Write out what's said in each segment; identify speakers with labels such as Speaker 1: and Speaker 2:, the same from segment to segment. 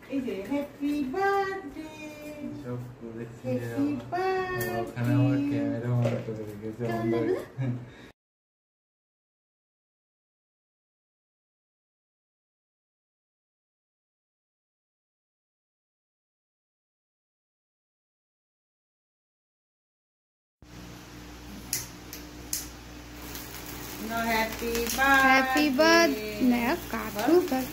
Speaker 1: এই যে happy birthday
Speaker 2: সব দেখছি যে
Speaker 1: হ্যাপি
Speaker 2: ওখানে আমার ক্যামেরা অন করে রেখেছে আমাদের
Speaker 1: हैप्पी बर्थडे नया काटू कर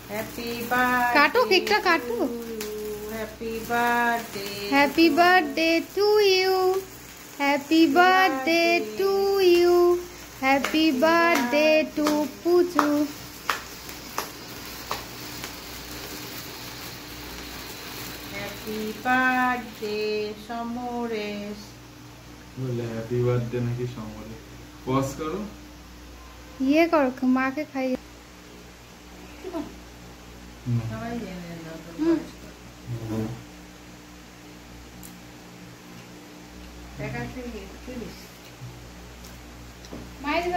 Speaker 1: हैप्पी बर्थडे काटो केक का काटो happy birthday to you happy birthday to you happy birthday to Puju happy birthday Samaresh
Speaker 2: बोले हैप्पी बर्थडे नाকি সমরে पॉज करो
Speaker 1: ये करो माँ के खाइए माइज